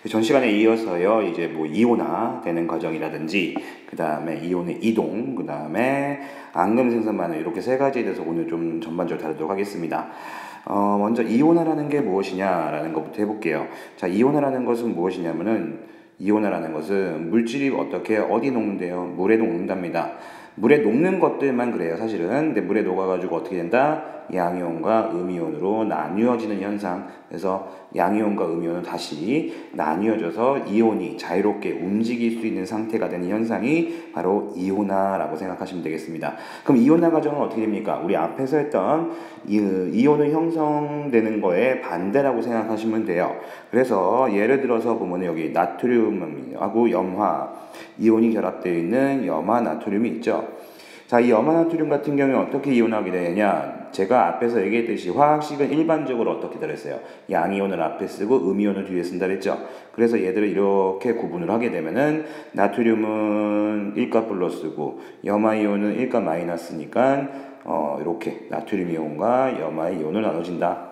전 시간에 이어서요, 이제 뭐 이온화 되는 과정이라든지, 그 다음에 이온의 이동, 그 다음에 앙금 생성반응, 이렇게 세 가지에 대해서 오늘 좀 전반적으로 다루도록 하겠습니다. 먼저 이온화라는 게 무엇이냐라는 것부터 해볼게요. 자, 이온화라는 것은 무엇이냐면은, 이온화라는 것은 물질이 어떻게 어디 녹는데요? 물에 녹는답니다. 물에 녹는 것들만 그래요, 사실은. 근데 물에 녹아가지고 어떻게 된다? 양이온과 음이온으로 나뉘어지는 현상. 그래서 양이온과 음이온은 다시 나뉘어져서 이온이 자유롭게 움직일 수 있는 상태가 되는 현상이 바로 이온화라고 생각하시면 되겠습니다. 그럼 이온화 과정은 어떻게 됩니까? 우리 앞에서 했던 이온은 형성되는 거에 반대라고 생각하시면 돼요. 그래서 예를 들어서 보면 여기 나트륨하고 염화 이온이 결합되어 있는 염화 나트륨이 있죠. 자, 이 염화나트륨 같은 경우에 어떻게 이온하게 되느냐? 제가 앞에서 얘기했듯이 화학식은 일반적으로 어떻게 들었어요? 양이온을 앞에 쓰고 음이온을 뒤에 쓴다 그랬죠? 그래서 얘들을 이렇게 구분을 하게 되면은 나트륨은 1가 플러스고 염화이온은 1가 마이너스니까 이렇게 나트륨 이온과 염화 이온을 나눠진다.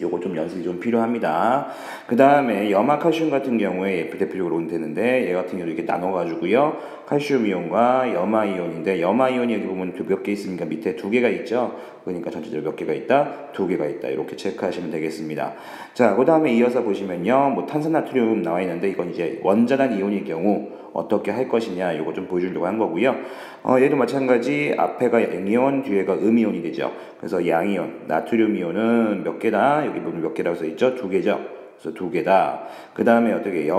요거 좀 연습이 좀 필요합니다. 그 다음에 염화칼슘 같은 경우에 대표적으로 되는데 얘 같은 경우 이렇게 나눠가지고요. 칼슘 이온과 염화 이온인데 염화 이온이 여기 보면 몇 개 있으니까 밑에 2개가 있죠. 그러니까 전체적으로 몇 개가 있다? 2개가 있다. 이렇게 체크하시면 되겠습니다. 자, 그 다음에 이어서 보시면요. 뭐 탄산나트륨 나와 있는데 이건 이제 원자단 이온일 경우 어떻게 할 것이냐 이거 좀 보여주려고 한 거고요. 얘도 마찬가지 앞에가 양이온 뒤에가 음이온이 되죠. 그래서 양이온 나트륨 이온은 몇 개다? 여기 보면 몇 개라고 써있죠? 2개죠. 그래서 2개다. 그 다음에 어떻게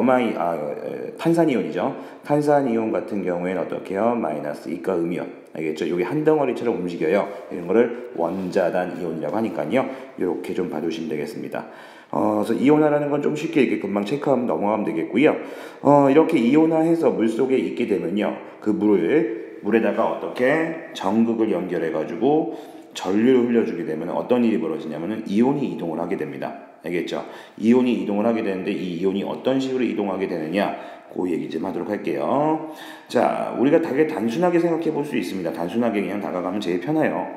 탄산이온이죠. 탄산이온 같은 경우에는 어떻게 해요? 마이너스 2가 음이온. 알겠죠? 여기 한 덩어리처럼 움직여요. 이런 거를 원자단 이온이라고 하니까요. 이렇게 좀 봐주시면 되겠습니다. 그래서 이온화라는 건 좀 쉽게 이렇게 금방 체크하면 넘어가면 되겠고요. 이렇게 이온화해서 물 속에 있게 되면요. 그 물에다가 어떻게 전극을 연결해가지고 전류를 흘려주게 되면 어떤 일이 벌어지냐면은 이온이 이동을 하게 됩니다. 알겠죠? 이온이 이동을 하게 되는데 이 이온이 어떤 식으로 이동하게 되느냐 그 얘기 좀 하도록 할게요. 자, 우리가 되게 단순하게 생각해 볼 수 있습니다. 단순하게 그냥 다가가면 제일 편해요.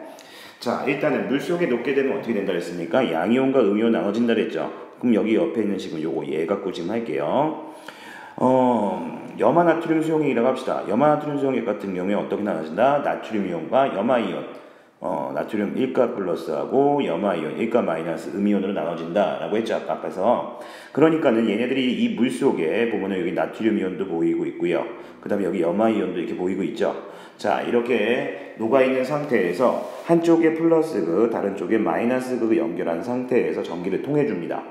자, 일단은 물속에 녹게 되면 어떻게 된다 그랬습니까? 양이온과 음이온 나눠진다 그랬죠. 그럼 여기 옆에 있는 지금 요거 얘 갖고 지금 할게요. 염화나트륨 수용액이라고 합시다. 염화나트륨 수용액 같은 경우에 어떻게 나눠진다? 나트륨 이온과 염화이온. 나트륨 1가 플러스하고 염화이온 1가 마이너스 음이온으로 나눠진다 라고 했죠. 앞에서. 그러니까는 얘네들이 이 물 속에 보면은 여기 나트륨 이온도 보이고 있고요. 그 다음에 여기 염화이온도 이렇게 보이고 있죠. 자, 이렇게 녹아있는 상태에서 한쪽에 플러스 극, 다른 쪽에 마이너스 극을 연결한 상태에서 전기를 통해줍니다.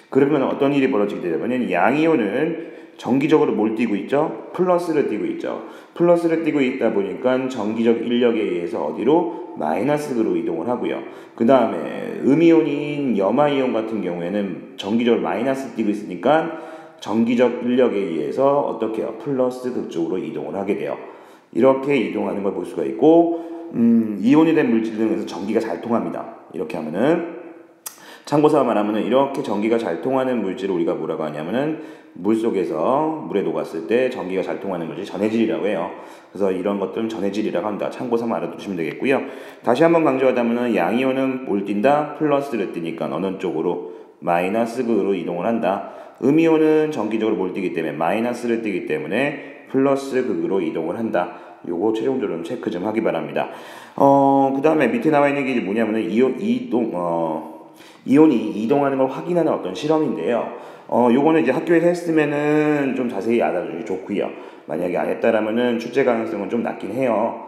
그러면 어떤 일이 벌어지게 되냐면 양이온은 정기적으로 뭘 띄고 있죠? 플러스를 띄고 있죠. 플러스를 띄고 있다 보니까 정기적 인력에 의해서 어디로? 마이너스로 이동을 하고요. 그 다음에 음이온인 염화이온 같은 경우에는 정기적으로 마이너스 띄고 있으니까 정기적 인력에 의해서 어떻게 해요? 플러스 극쪽으로 이동을 하게 돼요. 이렇게 이동하는 걸 볼 수가 있고 이온이 된 물질들에서 전기가 잘 통합니다. 이렇게 하면은 참고서 말하면은 이렇게 전기가 잘 통하는 물질을 우리가 뭐라고 하냐면은 물속에서 물에 녹았을 때 전기가 잘 통하는 물질 전해질이라고 해요. 그래서 이런 것들은 전해질이라고 합니다. 참고서 알아두시면 되겠고요. 다시 한번 강조하자면은 양이온은 뭘 띈다? 플러스를 띄니까 어느 쪽으로? 마이너스 극으로 이동을 한다. 음이온은 정기적으로 뭘 띄기 때문에 마이너스를 띄기 때문에 플러스 극으로 이동을 한다. 요거 최종적으로 체크 좀 하기 바랍니다. 그 다음에 밑에 나와 있는 게 뭐냐면은 이온이 이동하는 걸 확인하는 어떤 실험인데요. 요거는 이제 학교에서 했으면은 좀 자세히 알아주기 좋고요. 만약에 안 했다라면은 출제 가능성은 좀 낮긴 해요.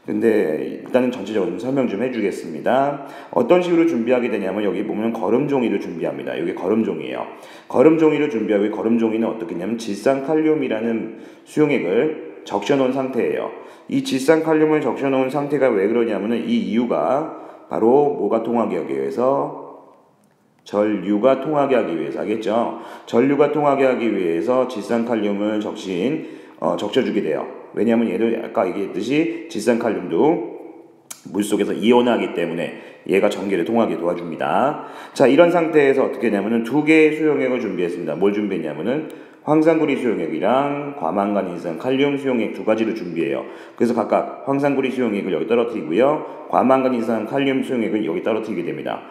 근데 일단은 전체적으로 좀 설명 좀 해주겠습니다. 어떤 식으로 준비하게 되냐면 여기 보면 거름종이를 준비합니다. 이게 거름종이에요. 거름종이를 준비하고 이 거름종이는 어떻게 했냐면 질산칼륨이라는 수용액을 적셔놓은 상태예요. 이 질산칼륨을 적셔놓은 상태가 왜 그러냐면은 이 이유가 바로 뭐가 통하게 하기 위해서? 전류가 통하게 하기 위해서 하겠죠. 전류가 통하게 하기 위해서 질산칼륨을 적셔주게 돼요. 왜냐하면 얘도 아까 얘기했듯이 질산칼륨도 물속에서 이온화하기 때문에 얘가 전기를 통하게 도와줍니다. 자, 이런 상태에서 어떻게 했냐면은 2개의 수용액을 준비했습니다. 뭘 준비했냐면은 황산구리 수용액이랑 과망간인산 칼륨 수용액 2가지를 준비해요. 그래서 각각 황산구리 수용액을 여기 떨어뜨리고요. 과망간인산 칼륨 수용액을 여기 떨어뜨리게 됩니다.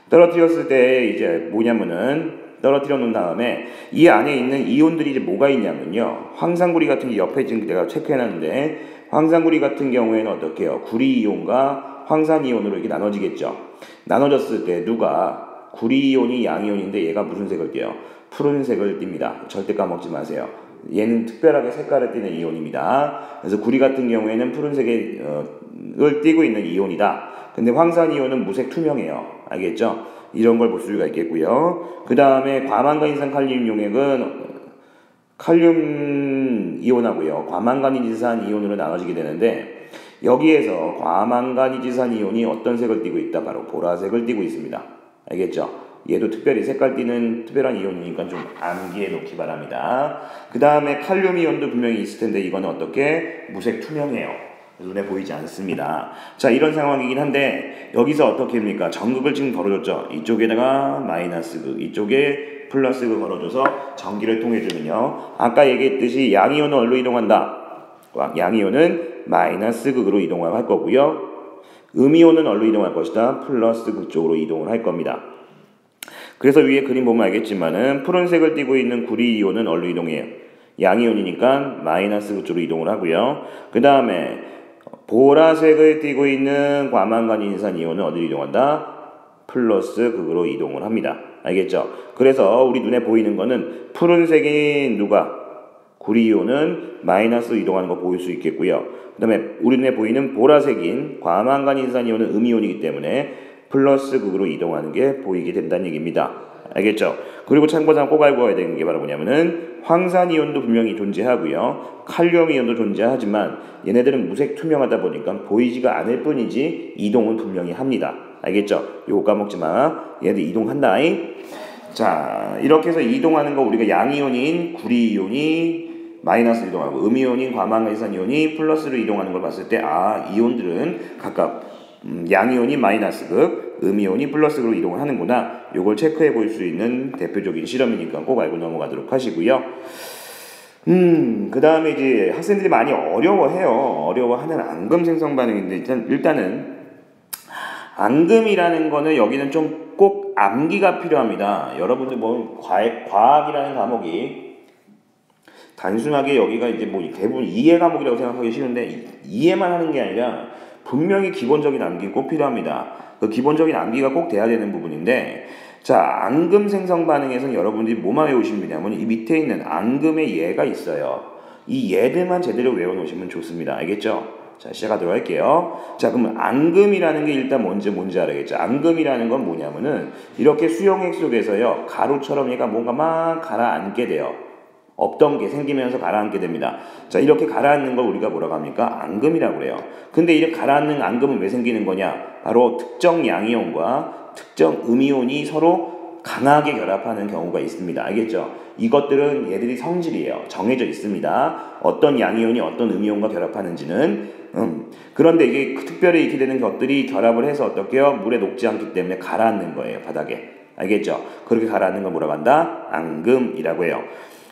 떨어뜨렸을 때 이제 뭐냐면은 떨어뜨려 놓은 다음에 이 안에 있는 이온들이 이제 뭐가 있냐면요. 황산구리 같은 게 옆에 지금 내가 체크해놨는데 황산구리 같은 경우에는 어떻게 해요? 구리 이온과 황산 이온으로 이렇게 나눠지겠죠. 나눠졌을 때 누가 구리 이온이 양이온인데 얘가 무슨 색을 띠요? 푸른색을 띱니다. 절대 까먹지 마세요. 얘는 특별하게 색깔을 띠는 이온입니다. 그래서 구리 같은 경우에는 푸른색을 띠고 있는 이온이다. 근데 황산 이온은 무색 투명해요. 알겠죠? 이런 걸 볼 수가 있겠고요. 그 다음에 과망간이산 칼륨 용액은 칼륨 이온하고요. 과망간이지산 이온으로 나눠지게 되는데 여기에서 과망간이지산 이온이 어떤 색을 띠고 있다? 바로 보라색을 띠고 있습니다. 알겠죠? 얘도 특별히 색깔 띠는 특별한 이온이니까 좀 암기해 놓기 바랍니다. 그 다음에 칼륨 이온도 분명히 있을 텐데 이거는 어떻게? 무색 투명해요. 눈에 보이지 않습니다. 자, 이런 상황이긴 한데 여기서 어떻게 합니까? 전극을 지금 걸어줬죠. 이쪽에다가 마이너스 극, 이쪽에 플러스 극 걸어줘서 전기를 통해주면요. 아까 얘기했듯이 양이온은 어디로 이동한다? 양이온은 마이너스 극으로 이동을 할 거고요. 음이온은 어디로 이동할 것이다? 플러스 극 쪽으로 이동을 할 겁니다. 그래서 위에 그림 보면 알겠지만은 푸른색을 띠고 있는 구리 이온은 어디로 이동해요? 양이온이니까 마이너스 극쪽으로 이동을 하고요. 그 다음에 보라색을 띠고 있는 과망간이산 이온은 어디로 이동한다? 플러스 극으로 이동을 합니다. 알겠죠? 그래서 우리 눈에 보이는 거는 푸른색인 누가? 구리 이온은 마이너스로 이동하는 거 보일 수 있겠고요. 그 다음에 우리 눈에 보이는 보라색인 과망간이산 이온은 음이온이기 때문에 플러스 극으로 이동하는 게 보이게 된다는 얘기입니다. 알겠죠? 그리고 참고상 꼭 알고 가야 되는 게 바로 뭐냐면은 황산이온도 분명히 존재하고요. 칼륨이온도 존재하지만 얘네들은 무색 투명하다 보니까 보이지가 않을 뿐이지 이동은 분명히 합니다. 알겠죠? 요거 까먹지 마. 얘네들 이동한다. 자, 이렇게 해서 이동하는 거 우리가 양이온인 구리이온이 마이너스 이동하고 음이온인 과망간이산 이온이 플러스로 이동하는 걸 봤을 때 이온들은 각각 양이온이 마이너스 극, 음이온이 플러스 극으로 이동을 하는구나. 요걸 체크해 볼 수 있는 대표적인 실험이니까 꼭 알고 넘어가도록 하시고요. 그 다음에 이제 학생들이 많이 어려워하는 앙금 생성 반응인데 일단은 앙금이라는 거는 여기는 좀 꼭 암기가 필요합니다. 여러분들 뭐 과학이라는 과목이 단순하게 여기가 이제 뭐 대부분 이해 과목이라고 생각하기 쉬운데 이해만 하는 게 아니라 분명히 기본적인 암기 꼭 필요합니다. 그 기본적인 암기가 꼭 돼야 되는 부분인데 자, 앙금 생성 반응에서는 여러분들이 뭐만 외우시면 되냐면 이 밑에 있는 앙금의 예가 있어요. 이 예들만 제대로 외워놓으시면 좋습니다. 알겠죠? 자, 시작하도록 할게요. 자, 그러면 앙금이라는 게 일단 뭔지 알아야겠죠? 앙금이라는 건 뭐냐면은 이렇게 수용액 속에서요 가루처럼 얘가 뭔가 막 가라앉게 돼요. 없던 게 생기면서 가라앉게 됩니다. 자, 이렇게 가라앉는 걸 우리가 뭐라고 합니까? 앙금이라고 그래요. 근데 이렇게 가라앉는 앙금은 왜 생기는 거냐? 바로 특정 양이온과 특정 음이온이 서로 강하게 결합하는 경우가 있습니다. 알겠죠? 이것들은 얘들이 성질이에요. 정해져 있습니다. 어떤 양이온이 어떤 음이온과 결합하는지는 그런데 이게 특별히 이렇게 되는 것들이 결합을 해서 어떻게 해요? 물에 녹지 않기 때문에 가라앉는 거예요. 바닥에. 알겠죠? 그렇게 가라앉는 걸 뭐라고 한다? 앙금이라고 해요.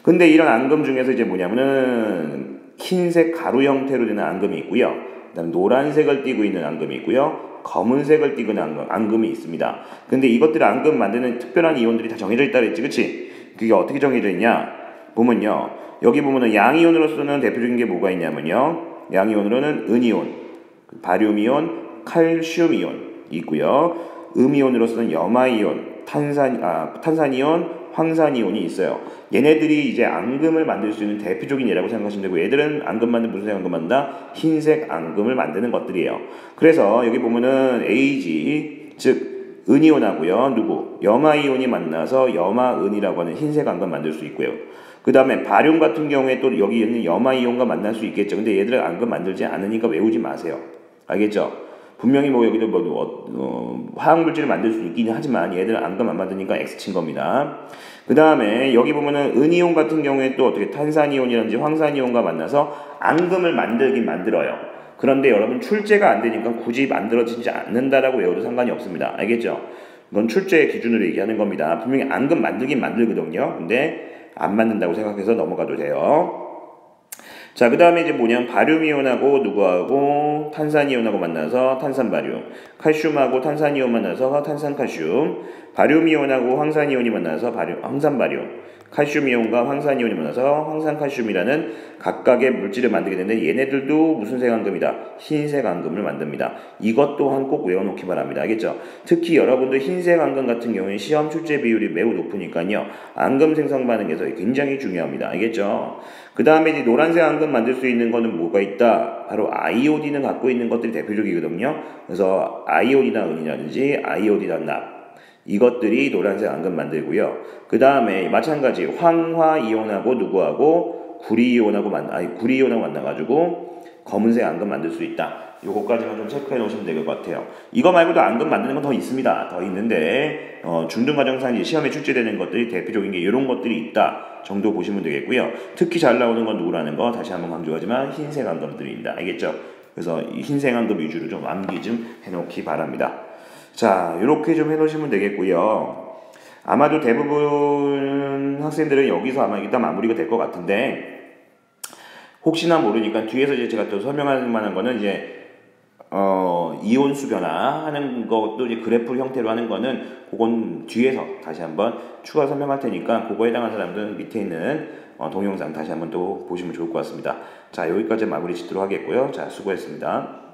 근데 이런 앙금 중에서 이제 뭐냐면은 흰색 가루 형태로 되는 앙금이 있고요. 그다음 노란색을 띠고 있는 앙금이 있고요. 검은색을 띠고 있는 앙금이 있습니다. 근데 이것들 앙금 만드는 특별한 이온들이 다 정해져 있다 그랬지, 그치? 그게 어떻게 정해져 있냐? 보면요. 여기 보면은 양이온으로서는 대표적인 게 뭐가 있냐면요. 양이온으로는 은이온, 바륨이온, 칼슘이온 있고요. 음이온으로서는 염화이온, 탄산이온, 황산이온이 있어요. 얘네들이 이제 앙금을 만들 수 있는 대표적인 예라고 생각하시면 되고 얘들은 앙금 만드는 무슨 색 앙금 만든다? 흰색 앙금을 만드는 것들이에요. 그래서 여기 보면은 AG 즉 은이온하고요. 염화이온이 만나서 염화은이라고 하는 흰색 앙금 만들 수 있고요. 그 다음에 바륨 같은 경우에 또 여기 있는 염화이온과 만날 수 있겠죠. 근데 얘들은 앙금 만들지 않으니까 외우지 마세요. 알겠죠? 분명히 뭐 여기도 화학물질을 만들 수 있긴 하지만 얘들은 앙금 안 만드니까 X 친 겁니다. 그 다음에 여기 보면은 은이온 같은 경우에 또 어떻게 탄산이온이라든지 황산이온과 만나서 앙금을 만들긴 만들어요. 그런데 여러분 출제가 안 되니까 굳이 만들어지지 않는다라고 외워도 상관이 없습니다. 알겠죠? 이건 출제 기준으로 얘기하는 겁니다. 분명히 앙금 만들긴 만들거든요. 근데 안 만든다고 생각해서 넘어가도 돼요. 자, 그 다음에 이제 뭐냐면 바륨이온하고 누구하고 탄산이온하고 만나서 탄산바륨, 칼슘하고 탄산이온 만나서 탄산칼슘, 바륨이온하고 황산이온이 만나서 황산바륨, 칼슘이온과 황산이온이 만나서 황산칼슘이라는 각각의 물질을 만들게 되는데 얘네들도 무슨 색안금이다? 흰색 안금을 만듭니다. 이것 또한 꼭 외워놓기 바랍니다. 알겠죠? 특히 여러분들 흰색 안금 같은 경우에 시험 출제 비율이 매우 높으니까요. 안금 생성 반응에서 굉장히 중요합니다. 알겠죠? 그 다음에 이제 노란색 안금 만들 수 있는 거는 뭐가 있다? 바로 아이오딘을 갖고 있는 것들이 대표적이거든요. 그래서 아이오딘화 은이라든지 아이오딘화 납 이것들이 노란색 안금 만들고요. 그 다음에 마찬가지 황화이온하고 누구하고 구리이온하고 만나가지고 검은색 안금 만들 수 있다. 요거까지만 좀 체크해 놓으시면 될 것 같아요. 이거 말고도 안금 만드는 건 더 있습니다. 더 있는데 중등과정상 시험에 출제되는 것들이 대표적인 게 이런 것들이 있다 정도 보시면 되겠고요. 특히 잘 나오는 건 누구라는 거 다시 한번 강조하지만 흰색 안금들입니다. 알겠죠? 그래서 이 흰색 안금 위주로 좀 암기 좀 해놓기 바랍니다. 자, 이렇게 좀 해놓으시면 되겠고요. 아마도 대부분 학생들은 여기서 아마 일단 마무리가 될 것 같은데 혹시나 모르니까 뒤에서 이제 제가 또 설명할 만한 거는 이제 이온수 변화하는 것도 이제 그래프 형태로 하는 거는 그건 뒤에서 다시 한번 추가 설명할 테니까 그거에 해당한 사람들은 밑에 있는 동영상 다시 한번 또 보시면 좋을 것 같습니다. 자, 여기까지 마무리 짓도록 하겠고요. 자, 수고했습니다.